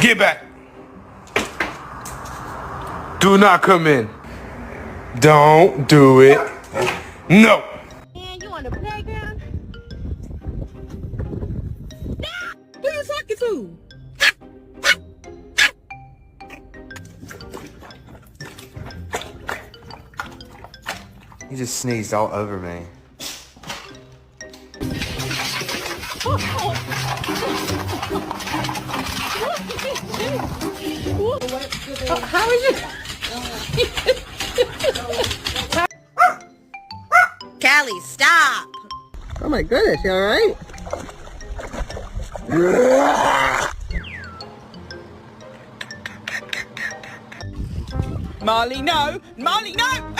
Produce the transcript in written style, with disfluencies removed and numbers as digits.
Get back. Do not come in. Don't do it. No. Man, you on the playground? Who you talking to? You just sneezed all over me. How is it? Callie, stop! Oh my goodness, you alright? Molly, no! Molly, no!